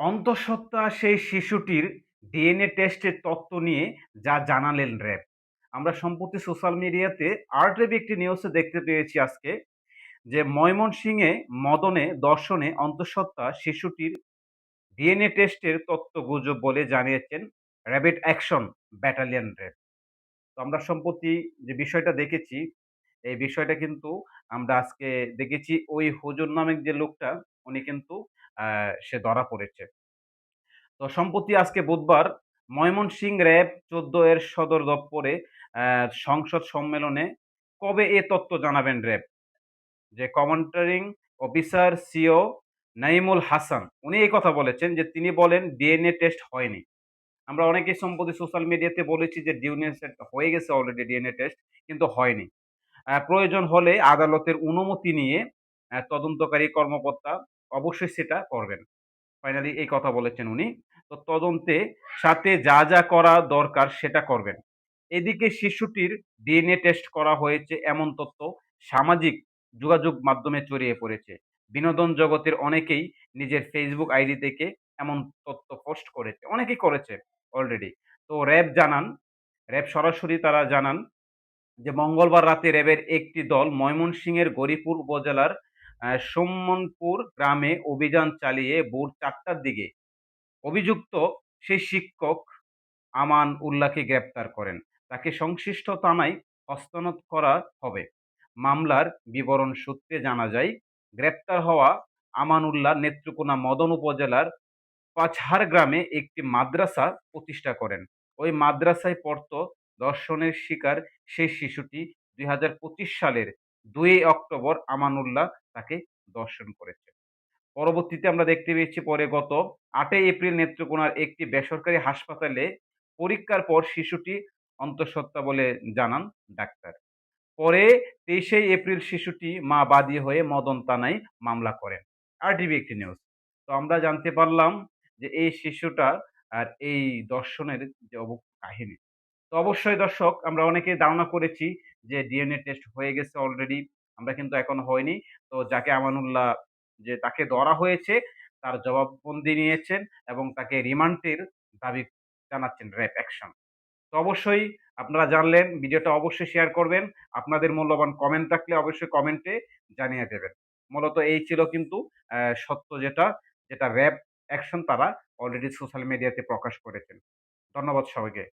অন্তঃসত্ত্বা সেই শিশুটির ডিএনএ টেস্টের তত্ত্ব নিয়ে যা জানালেন র্যাব। আমরা সম্প্রতি সোশ্যাল মিডিয়াতে আরটিভি একটি নিউজে দেখতে পেয়েছি আজকে যে ময়মনসিংহে মদনে দর্শনে অন্তঃসত্ত্বা শিশুটির ডিএনএ টেস্টের তত্ত্ব গুজব বলে জানিয়েছেন র্যাপিড অ্যাকশন ব্যাটালিয়ন র্যাব। তো আমরা সম্প্রতি যে বিষয়টা দেখেছি, এই বিষয়টা কিন্তু আমরা আজকে দেখেছি ওই হুজুর নামের যে লোকটা উনি কিন্তু সে ধরা পড়েছে। তো সম্প্রতি আজকে বুধবার ময়মনসিংহ র্যাব ১৪ এর সদর দপ্তরে সংসদ সম্মেলনে কবে এ তথ্য জানাবেন র্যাব? যে কমান্ডারিং অফিসার সিও নাইমুল হাসান উনি এই কথা বলেছেন যে তিনি বলেন ডিএনএ টেস্ট হয়নি। আমরা অনেকেই সম্প্রতি সোশ্যাল মিডিয়াতে বলেছি যে ডিএনএ টেস্ট হয়ে গেছে অলরেডি ডিএনএ টেস্ট কিন্তু হয়নি। প্রয়োজন হলে আদালতের অনুমতি নিয়ে তদন্তকারী কর্মকর্তা অবশ্যই সেটা করবেন। ফাইনালি এই কথা বলেছেন উনি। তো তদন্তে সাথে যা, যা করা দরকার সেটা করবেন। এদিকে শিশুটির ডিএনএ টেস্ট করা হয়েছে এমন তথ্য সামাজিক যোগাযোগ মাধ্যমে ছড়িয়ে পড়েছে। বিনোদন জগতের অনেকেই নিজের ফেসবুক আইডি থেকে এমন তথ্য পোস্ট করেছে। অনেকেই করেছে অলরেডি। তো র্যাব সরাসরি তারা জানান যে মঙ্গলবার রাতে র্যাবের একটি দল ময়মনসিংহের গৌরীপুর উপজেলার সোমনপুর গ্রামে অভিযান চালিয়ে ভোর ৪টার দিকে অভিযুক্ত সেই শিক্ষক আমান উল্লাহকে গ্রেপ্তার করেন। তাকে সংশ্লিষ্ট থানায় হস্তান্তর করা হবে। মামলার বিবরণ সূত্রে জানা যায়, গ্রেপ্তার হওয়া আমানউল্লাহ নেত্রকোনা মদন উপজেলার পাছাড় গ্রামে একটি মাদ্রাসা প্রতিষ্ঠা করেন। ওই মাদ্রাসায় পড়তো ধর্ষণের শিকার সেই শিশুটি ২০২৫ সালের ২ অক্টোবর আমানউল্লাহ তাকে ধর্ষণ করেছে। পরবর্তীতে আমরা দেখতে পেয়েছি পরে গত ৮ই এপ্রিল নেত্রকোনার একটি বেসরকারি হাসপাতালে পরীক্ষার পর শিশুটি অন্তঃসত্ত্বা বলে জানান ডাক্তার। পরে ২৩শে এপ্রিল শিশুটি মা বাদী হয়ে মদন থানায় মামলা করেন। আরটিভি একটি নিউজ। তো আমরা জানতে পারলাম যে এই শিশুটা আর এই ধর্ষণের যে কাহিনী। তো অবশ্যই দর্শক আমরা অনেকেই ধারণা করেছি যে ডিএনএ টেস্ট হয়ে গেছে অলরেডি। আমরা কিন্তু এখনো হয়নি। তো যাকে আমানুল্লাহ যে তাকে ধরা হয়েছে তার জবানবন্দি নিয়েছেন এবং তাকে রিমান্ডের দাবি জানাচ্ছেন র‍্যাব অ্যাকশন। তো অবশ্যই আপনারা জানলেন, ভিডিওটা অবশ্যই শেয়ার করবেন। আপনাদের মূল্যবান কমেন্ট থাকলে অবশ্যই কমেন্টে জানিয়ে দেবেন। মূলত এই ছিল কিন্তু সত্য যেটা র‍্যাব অ্যাকশন তারা অলরেডি সোশ্যাল মিডিয়াতে প্রকাশ করেছেন। ধন্যবাদ সবাইকে।